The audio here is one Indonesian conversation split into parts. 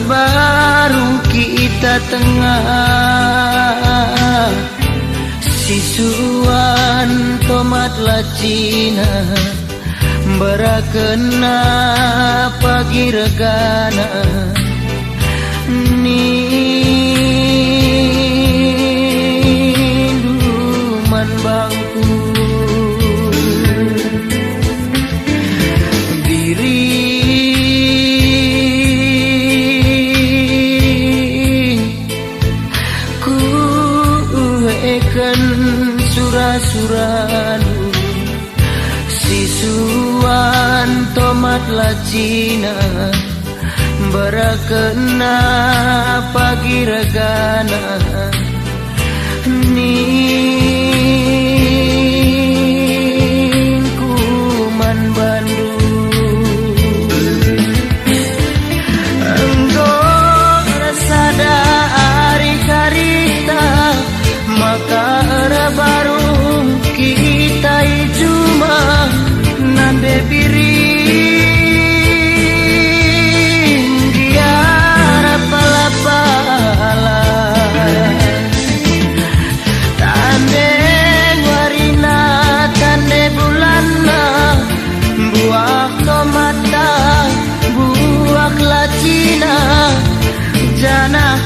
Baru kita tengah sisuan tomat lacina berakena pagi regana ninduman bangku suranu sisuan tomat lacina berakena pagi regana ningkuman Bandung enggo rasa dari karita maka baru kita ijuma nande biring dia pala-pala tande warina tande bulana buah tomata buah lacina janah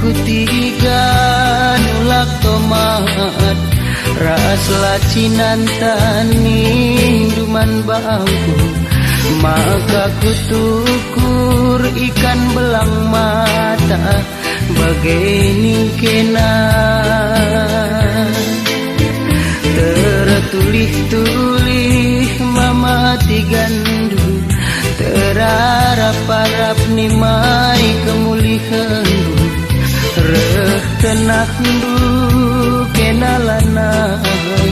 kutiga nulak tomat ras lacinan ninduman bangku maka kutukur ikan belang mata bageni kena tertulih-tulih mama tigandu terarap-arap nimai kemulihan reh tenak ndu kenalanai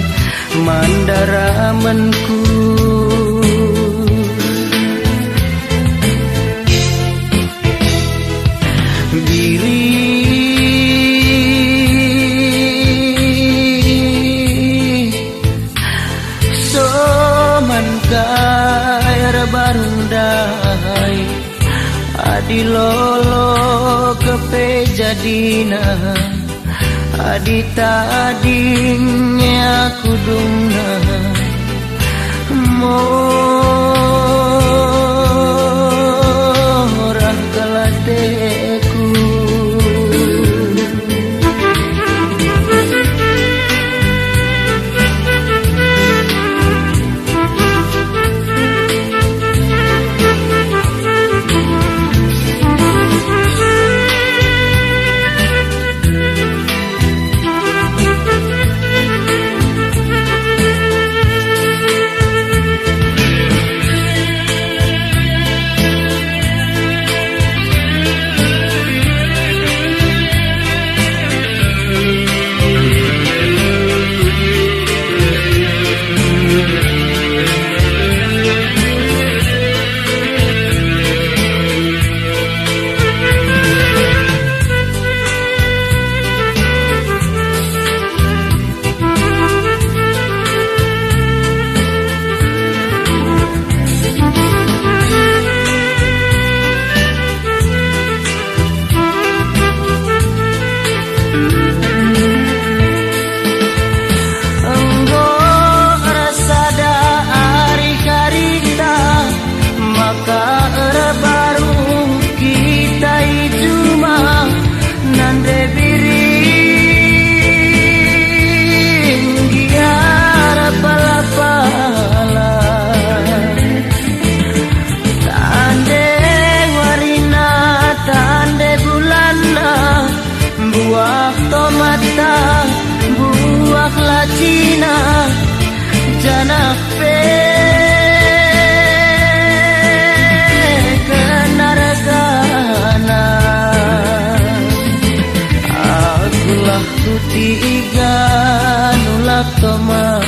mandara menku diri soman kaya barundai adi lolo kepe jadina adi tadinya kudungna morah galateku pe kenaragana akulah kutiga nulak tomah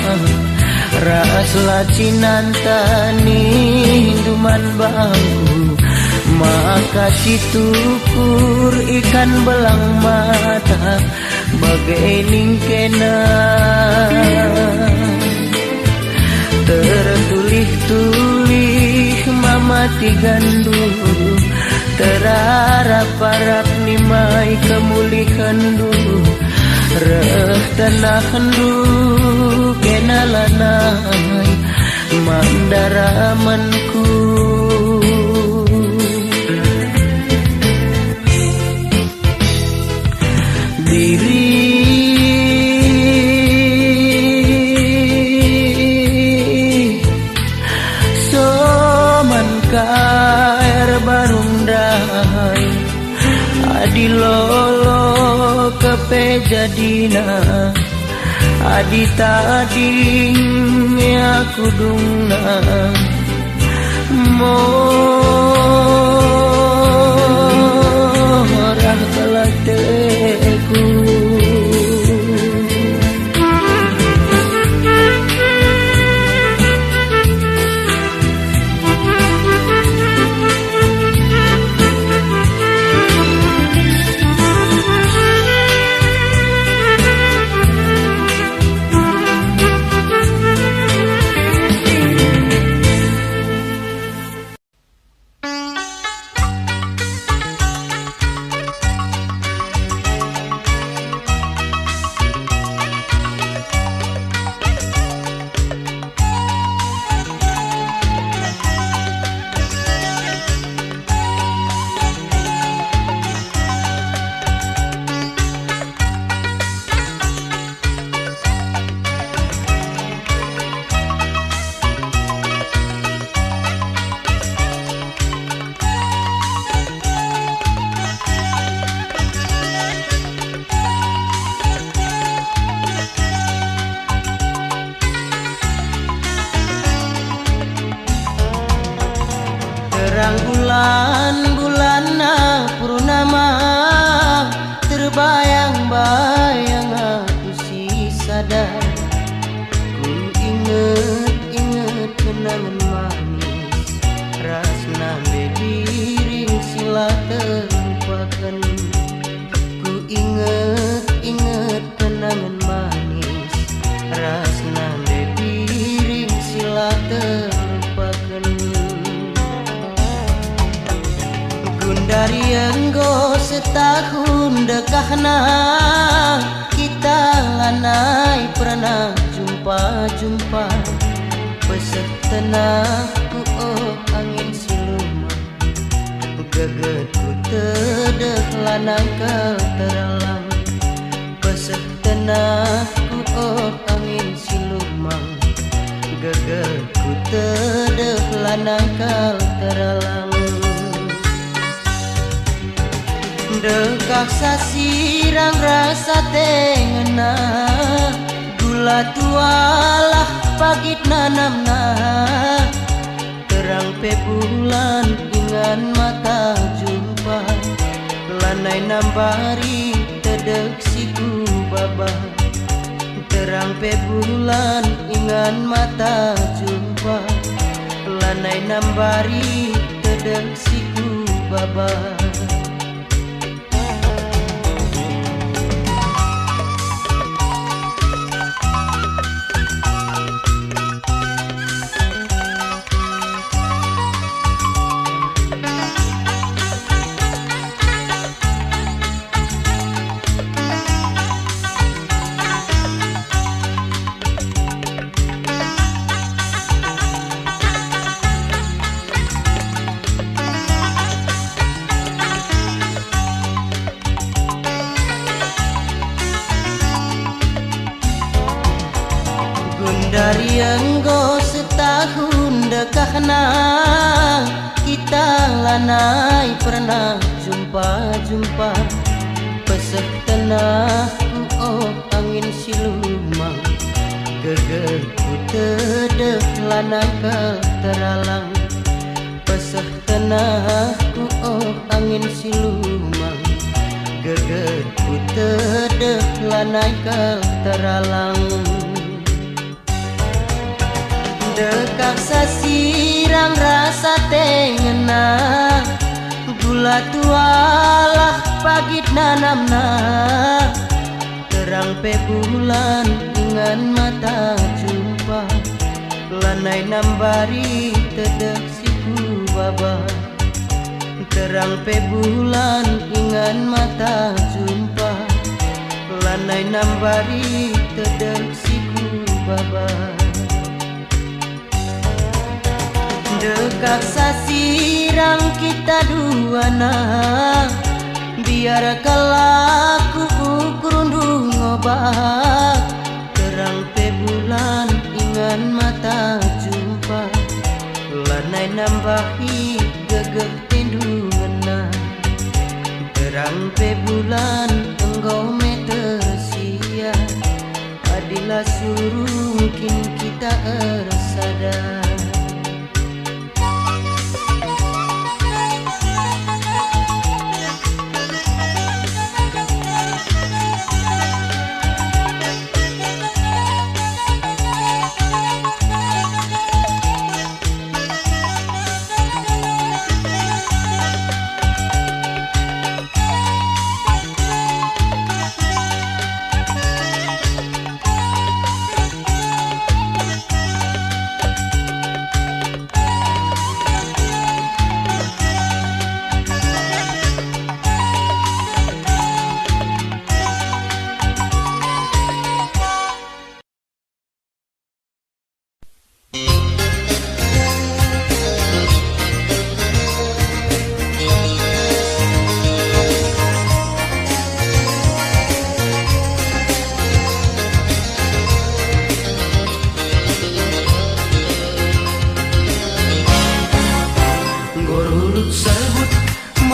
raslah cinantani duman bangku maka situkur ikan belang mata bagai ningkena tertulih-tulih mamati gandu terarap-arap nimai kemulihan du reh tanah hendu kenalanai mandaramanku diri soman kair barundai adi lolo kepejadina adi tading aku dungna morah kalateku terang bulan-bulana purnama terbayang-bayang aku si sadar ku inget kenangan manis rasna bediring sila terlupakan ku inget kenangan manis rasna bediring sila terlupakan dari enggo setahun dekahna kita lanai pernah jumpa pesek tenahku oh angin siluman gegetku tedek lanai kau teralang pesek tenahku oh angin siluman gegetku tedek lanai kau teralang dekak sasirang rasa tengena gula tualah pagit nanamna terang pe bulan dengan mata jumpa lanai nambari tedek siku baba terang pe bulan dengan mata jumpa lanai nambari tedek siku baba dari enggo setahun dekahna kita lanai pernah jumpa pesek tenahku oh angin siluman gegerku tedeh lanang teralang peseh tenahku oh angin siluman geget ku tedeh lanang teralang dekak sasirang rasa tengena gula tualah pagit nanamna terang pe bulan ingan mata jumpa lanai nambari tedek siku baba terang pe bulan ingan mata jumpa lanai nambari tedek siku baba dekak sasirang kita duana biar kalaku kurundung obat terang pe bulan ingan mata jumpa lanai nambahi gegeh tindungena terang pe bulan engkau metersia adilah suruh mungkin kita ersadar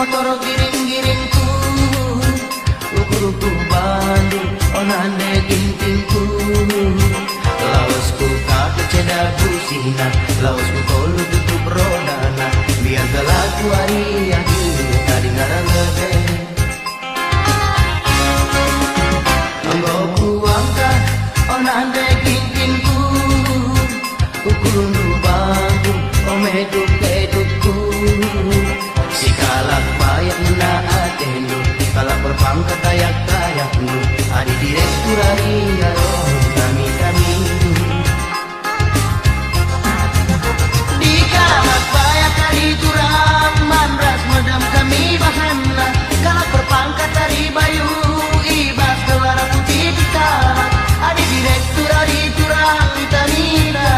motor giring-giringku ukur-ukur bandu onande gintingku laosku kaki ceda busina laosku kolu tutup rodana biar galaku hari yang tadi ngarang lebe anggoku angka onande gintingku ukur-ukur bandu omeduk-edukku sikalak bayang na atendo kalak berpangkat kayak nu adi direktur ari aro kami di kalak bayang kali turang mandras medam kami bahanna kalak berpangkat ari bayu ibas kelara putih di kalak adi direktur ari turang itamina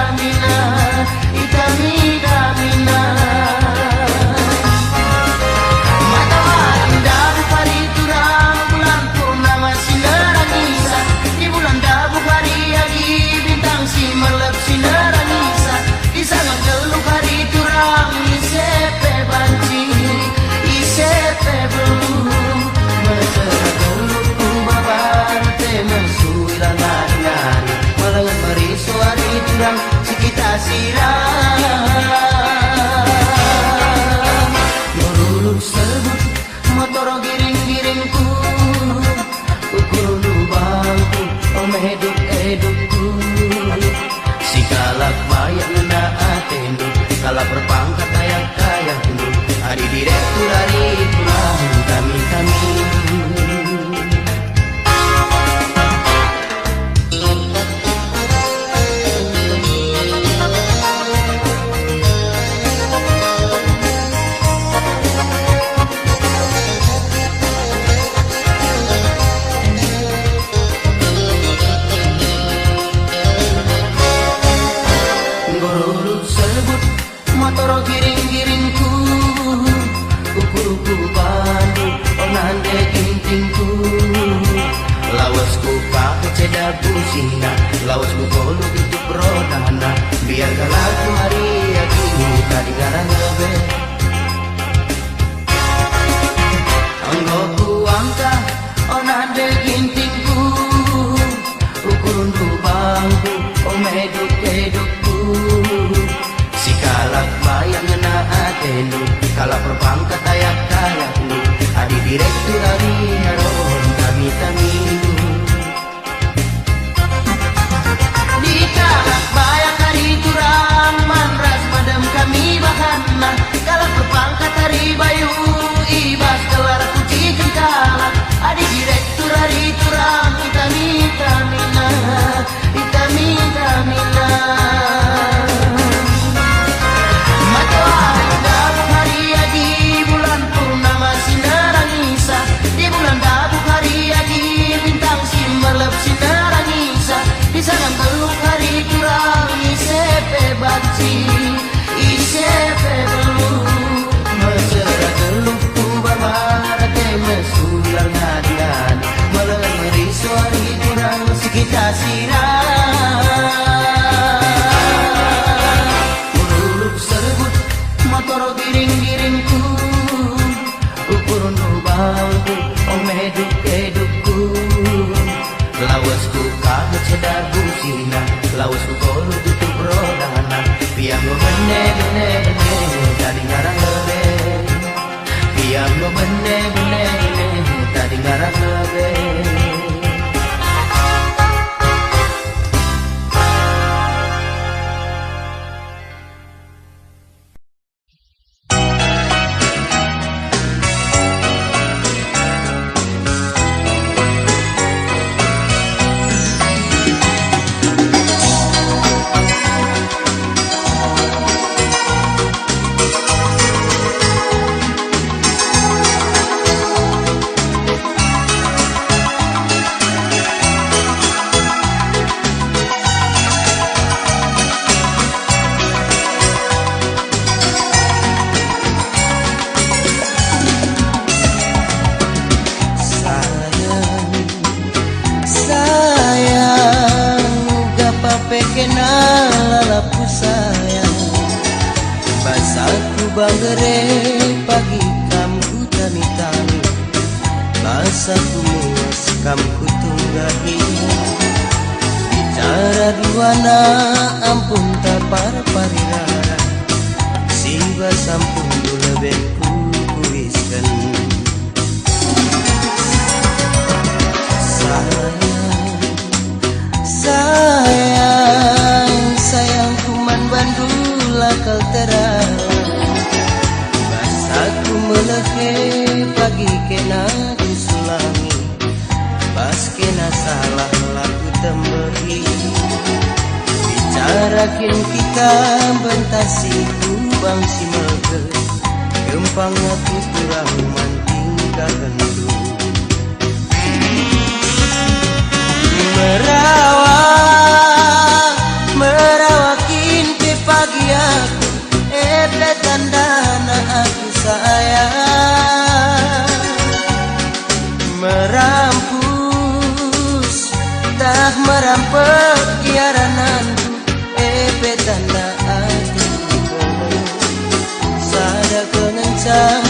sekitar siram meruluk sebut motor giring-giringku ukur lubangku omeduk-edukku si kalak bayang na atendo kalak berpangkat kayak dulu hari direktur hari pulang kami motor giring-giringku ukur-ukur bandu onande gintingku lawasku pakai ceda busina lawasku kolu tutup rodana biar galaku hari aku tadi garang lebe anggoku angka onande gintingku ukur-ukur bandu omeduk-eduk ise pebelu mesera geluh babar teh mesular ngadian meuleun merisor hiburan sikita sirah uruluk serbut motor giring-giringku ukur nu bangku omeduk-edukku lawasku kaget sedar busina lawasku kolu tutup rodana piang lo bene tadi ngarang lebe piang lo bene tadi ngarang lebe Banggere pagi kamku tani-tani basaku muas kamku tunggahi bicara duana ampun tapar parirara siwa sampun lebehku kuiskan sayang kuman bandula kal terang aku melehe pagi kena disulangi pas kena salah laku tembehi bicarakin kita bentasi kubang si mege gempang aku kurang manting kagendu merawakin ke pagi aku tandana aku sayang merampus tak merampok kiarananku tanda aku sada kengencang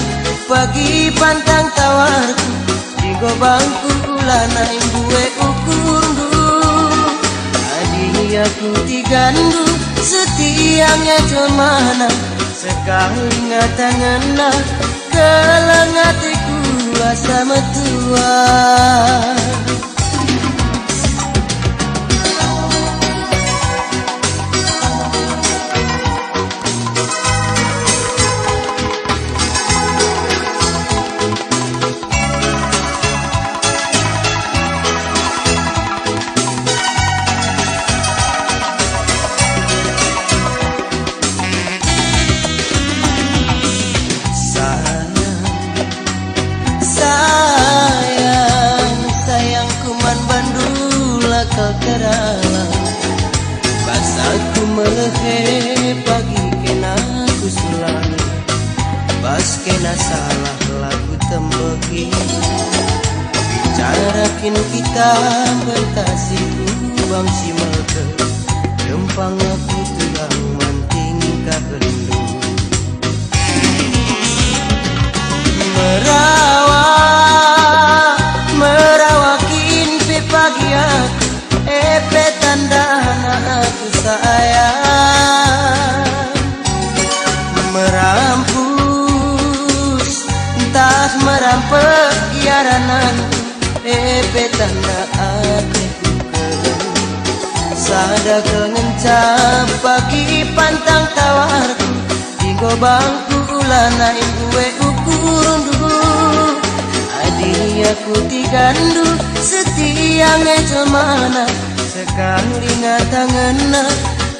pagi pantang tawarku di gobangku ulana imbue ukurdu adi aku tigandu setiangnya cemana sekali ngatangana kelang hatiku asa metua basaku melehe pagi kena kusulangi bas kena salah laku tembeki bicarakin kita bentasi kubang si mege gempang aku tulang manting kagendu merawakin pe pagi aku tandana aku sayang merampus entah merampok kiarananku tanda aku sada kengencam pagi pantang tawarku di gobangku ulana imbue ukurundu adi aku tigandu setiangnya cemana sekali ngatangana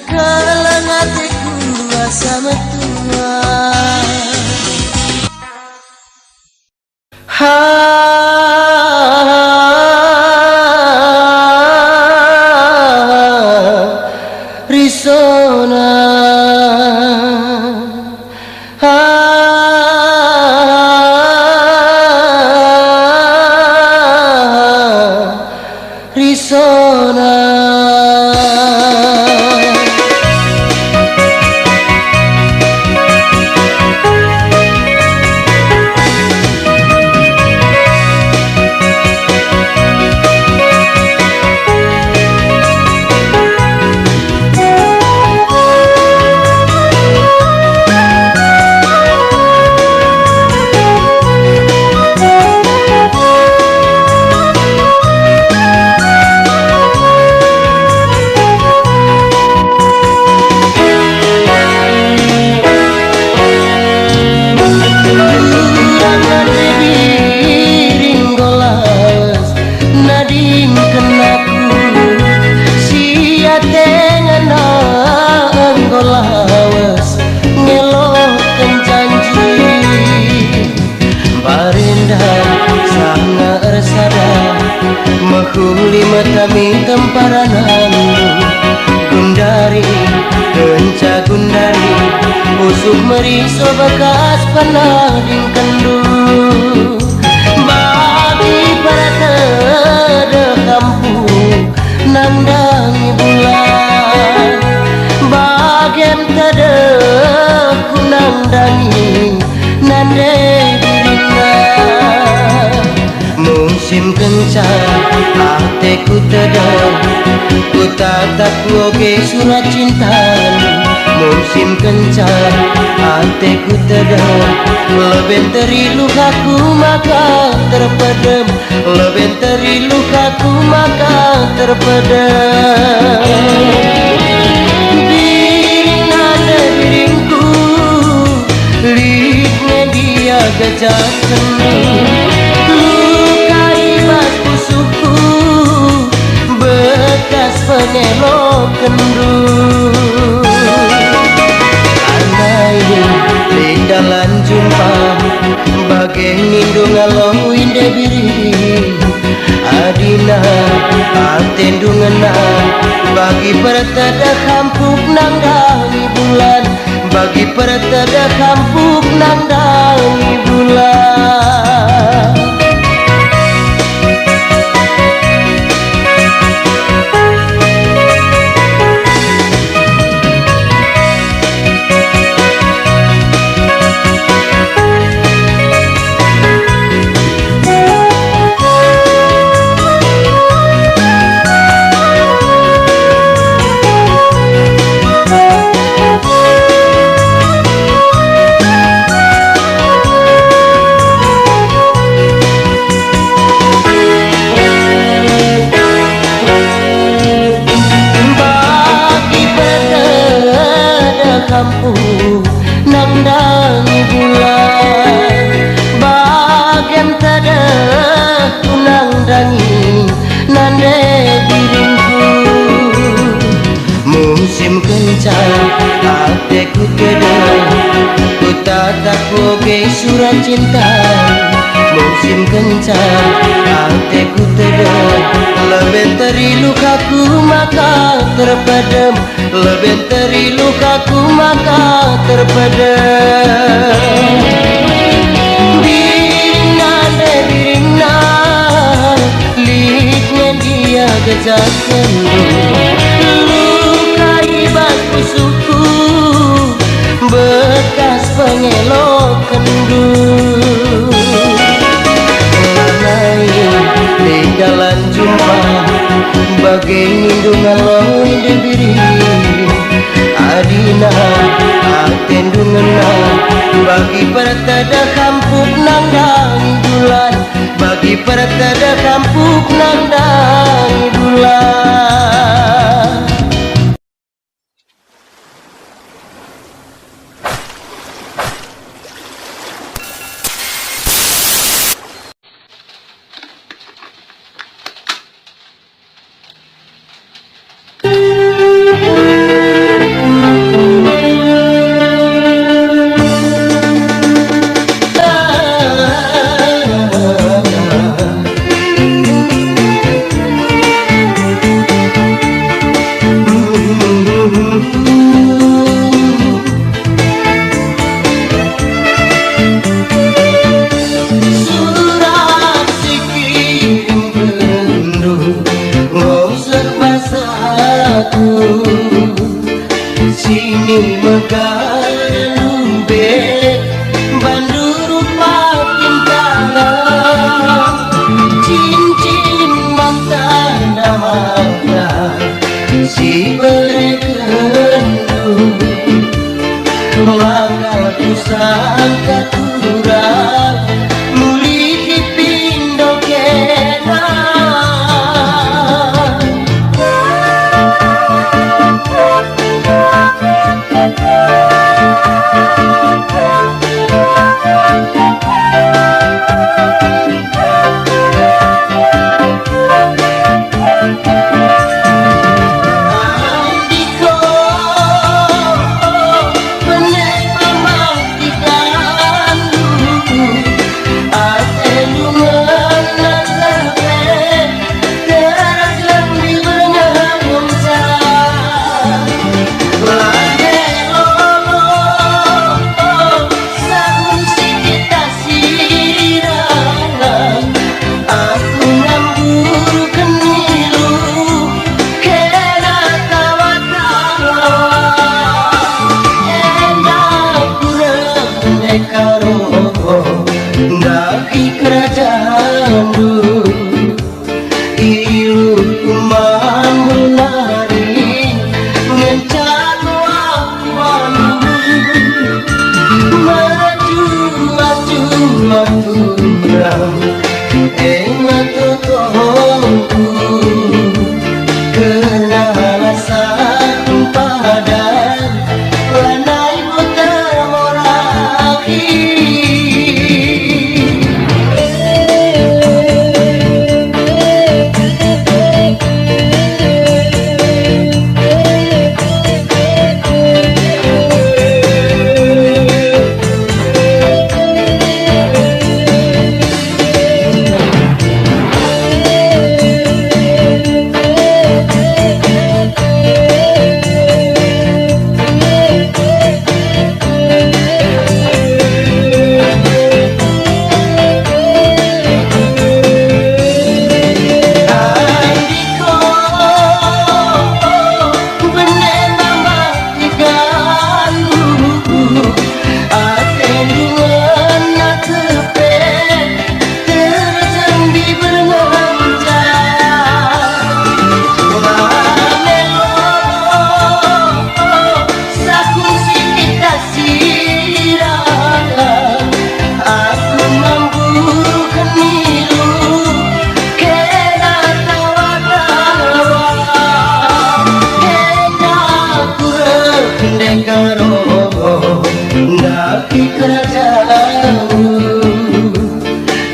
kalang hatiku asa metua risona Kuli matami temparanan Gundari kenca gundari Usuk meriso bekas panading kendu Bagi para tada kampung Nandangi bulan Bagian tada kunandangi Nande dirina Musim kencang Ateku tedang Ku tatap oge surat cinta Musim kencang Ateku tedang Lebenteri lukaku maka terpedam Lebenteri lukaku maka terpedam Biring nanda biringku Liknya dia gajah seni pengelok kendu Andai di dalam jumpa Bagai nindung alau inde biri Adina atendungena Bagi pertada kampuk nang dangi bulan Bagi pertada kampuk nang dangi bulan kampung nang dangi bulan bagian tada kunang dangi nande biringku musim kencang ateku kedang ku tatap oge surat cinta musim kencang ateku tedang lebenteri lukaku maka terpadam lebenteri lukaku maka terpadam birina de birina liknya dia gejak kendu lukai batu suku bekas pengelok kendu di dalam jumpa bagai nindungan lohi dibiri Adina atendungena bagi pertada kampuk nang dangi bulan bagi pertada kampuk nang dangi bulan sini megalumbe banduru pakin tanah cincin mata mata si berekendu langkah kusangka kurang muli dipindo kena Andiko, benek pemangkikan baturang matotohongku kenal sampadan lanai muter moraki. Naki kerajaanmu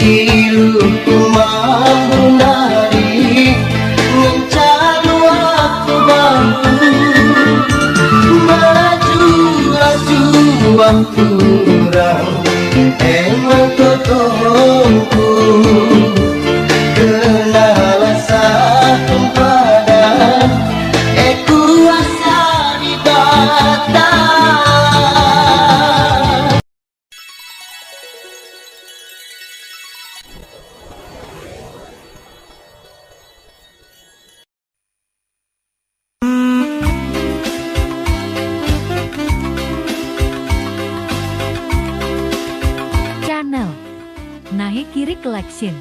iluku mampu nari ngencanu aku mampu maju waktu orang emang totongku kenal satu padan kuasa di batang. Channel Nahe Kiri Collection.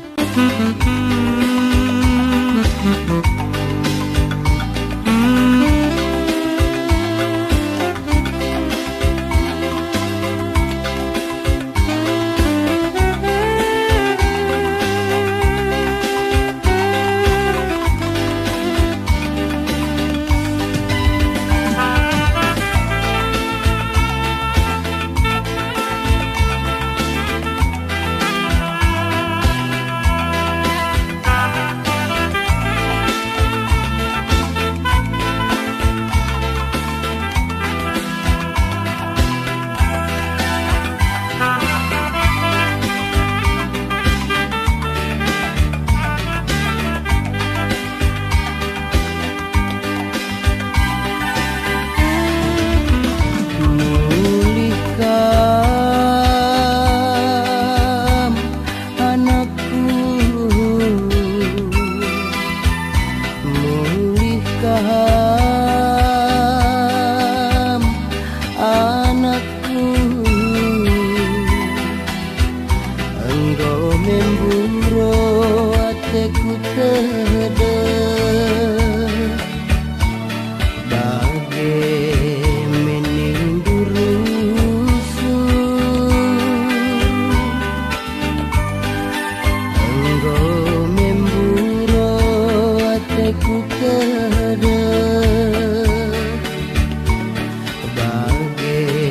Bagai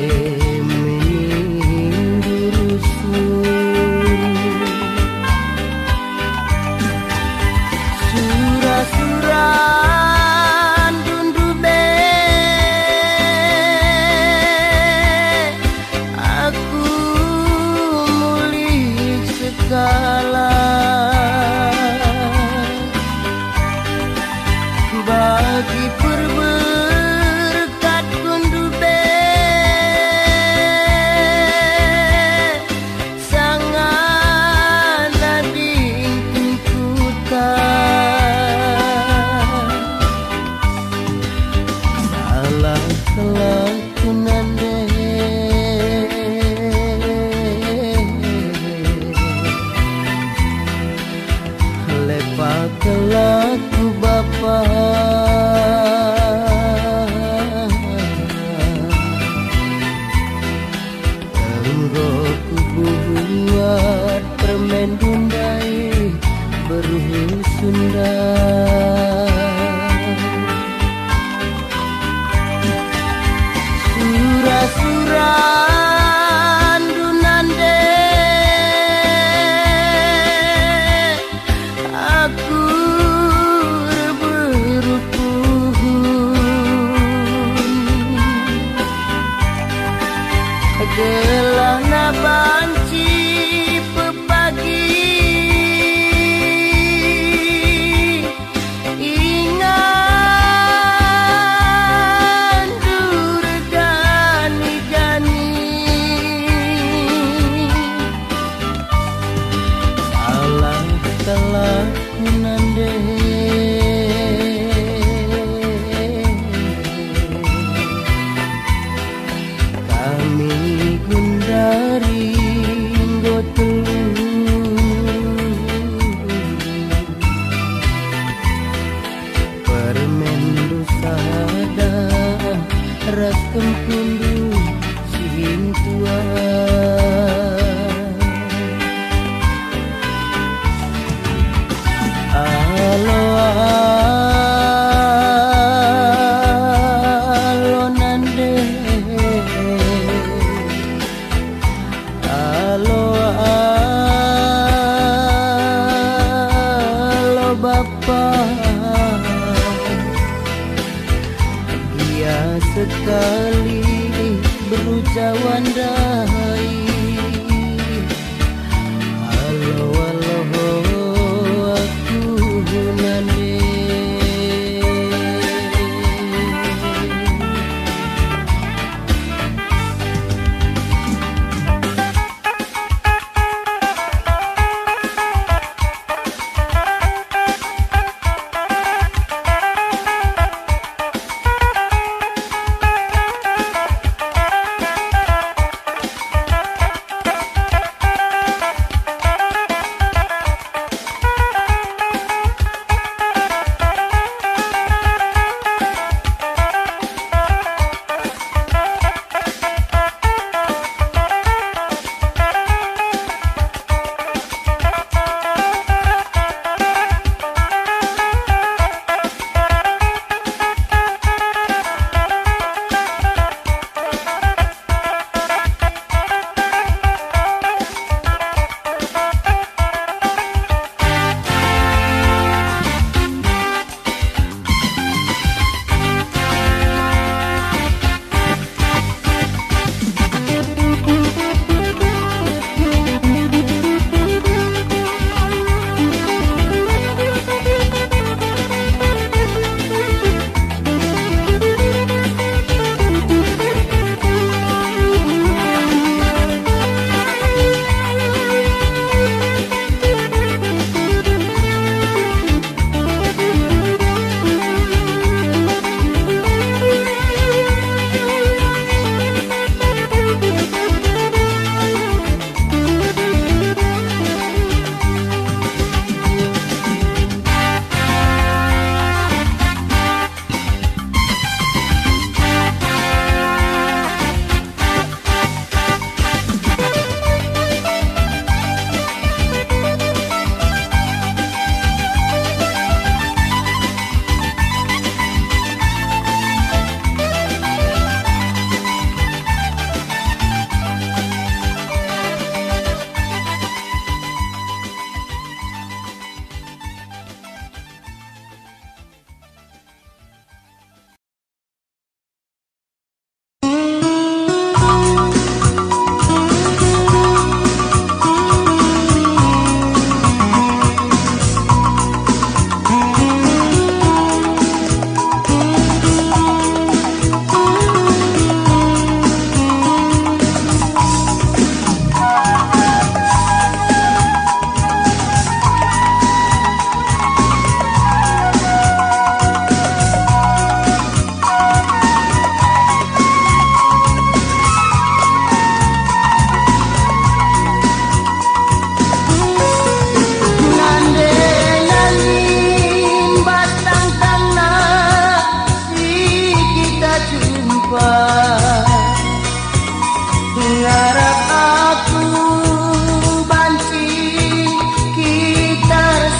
Surah-surah dunande aku berupun gelana banci pepagi ingan durgani-gani salah telah kunande kami gundari ngotelu permen dosada ras kempundu sintua alo alo nande alo alo bapak dia sekali berucapan dai alo alo aku nande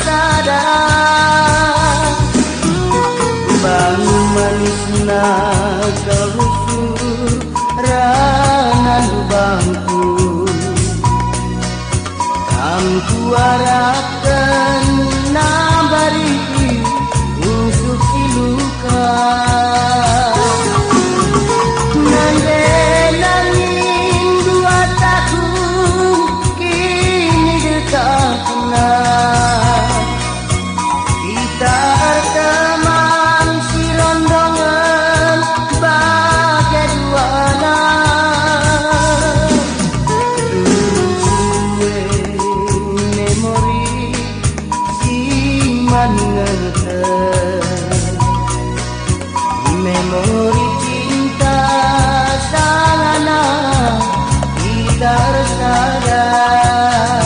sadar Warakan nambari usuk siluka Nande nangin 2 tahun kini dekatna Kita teman si rondongan bagai duana memori si mangerten memori cinta salana kita sadar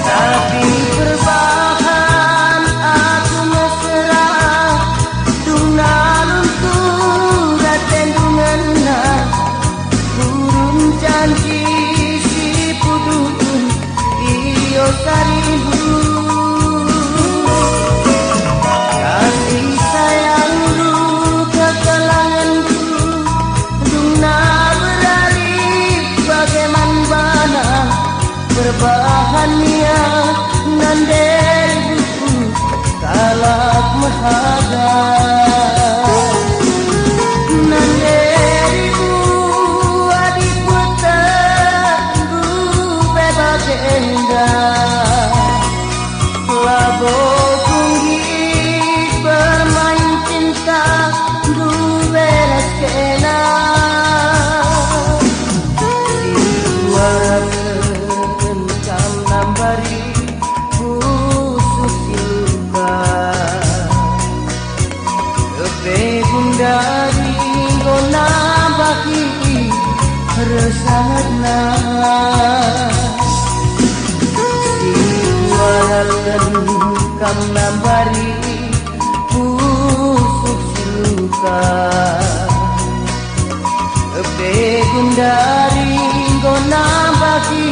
tapi perbahan aku mesra tunalun surat tendunganna burung janji si pudun iyo saribu kasih sayang lu kekelangan lu duna berari bagaimana bana berbahagia nanderibu kalak mahaga nanderibu adiputa bebagenda labo kunggit bermain cinta du belas kena Diwarakan kam nambari khusus siluka Kepe gundari gona baki resahna Diwarakan kam nambari khusus siluka Kepe gundari gona baki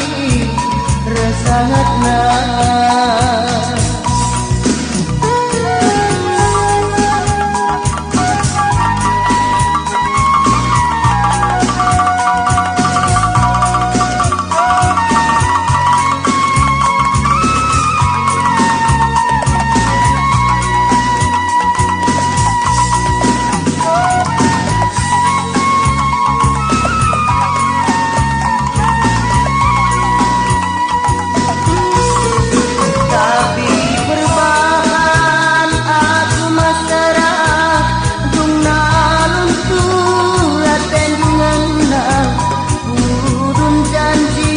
resahna tapi perbahan aku mesra dunalun surat tendunganna pudun janji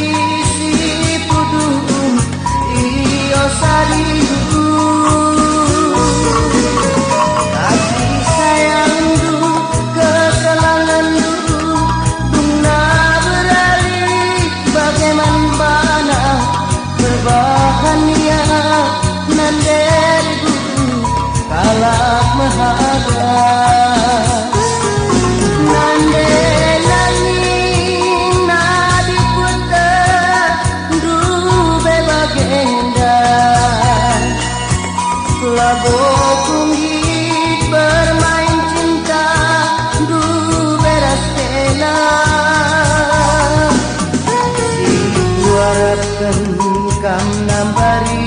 si pudun iyo saribu kasih sayang du kekelangan du duna berari bagaimana bana berbahagia nanderibu kalak mahaga nande nangin nadiputa du bebagenda labo kunggit bermain cinta du beras kena Diwarakan kam nambari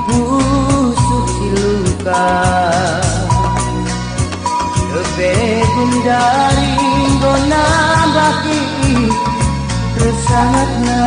busuk siluka Kepe gundari gona baki resahna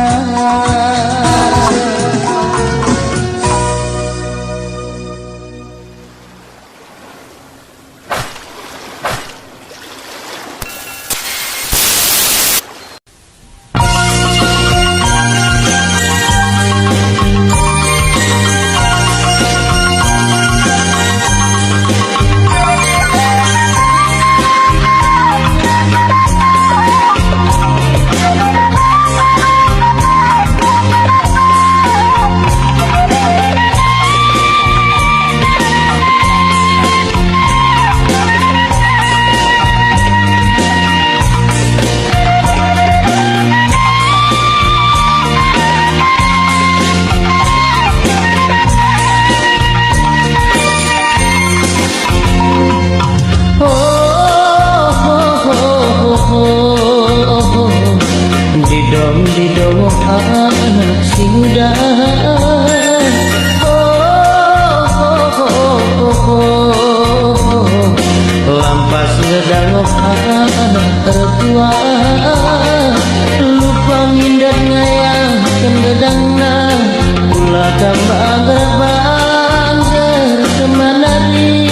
kambang gerbang bertemanari.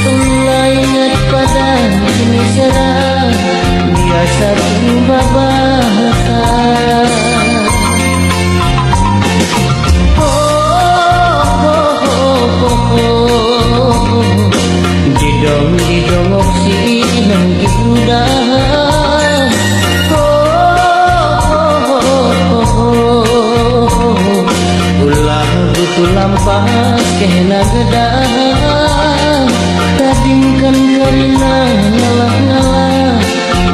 Ulah ingat pada kini serang biasa berubah bahasa. Didong oksi nang girudah. Ulah butuh lampas kena gedah. Tadingkan karina ngalah-ngalah.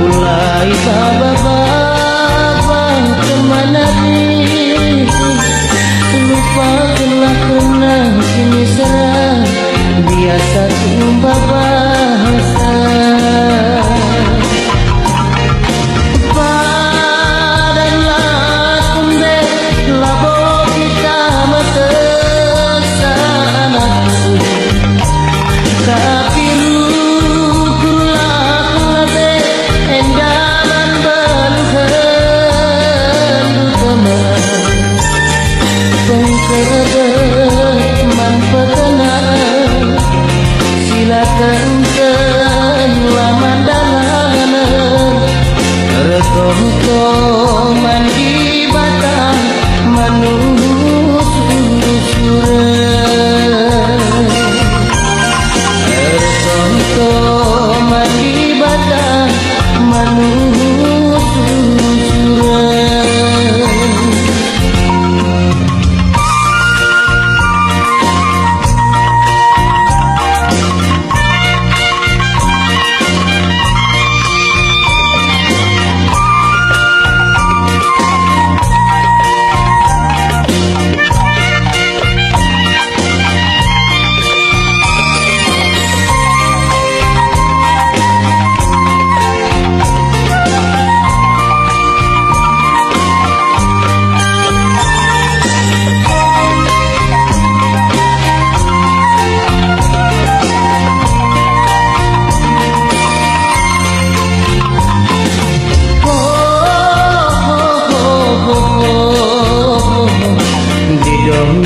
Ulai baba-baba temanari. Lupakanlah kena kini serang biasa tumbah bahasa. Padanlah tumbe labo kita matesana. Tapi rukulah labe endaman beluhan teman. Pengkedet manfaatkan silakan laman dalanan. Rekoto mandi batang manusuran. Rekoto mandi batang manusuran.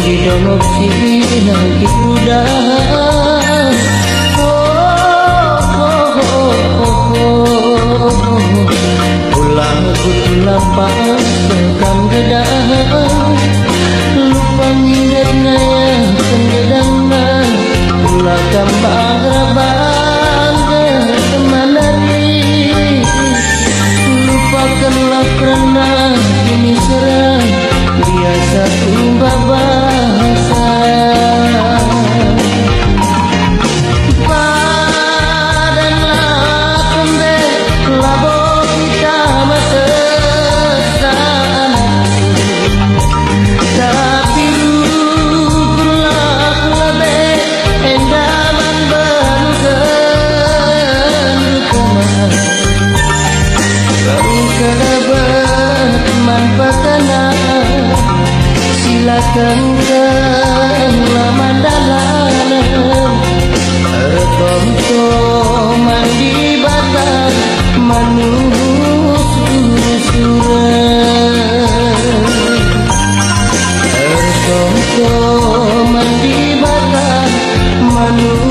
Didong oksi nang girudah. Ulah butuh lampas bekam gedah. Lupa nginget naya penggedangna. Ulah kambang gerbang bertemanari. Lupakanlah kerana kini serang biasa tumbah bahasa. Padanlah tumbe labo kita matesana. Tapi rukulah labe endaman belukan teman. Kau kedapat manfaatkan silakan laman dalanan. Rekomto mandi batang manusuran. Rekomto mandi batang manusuran.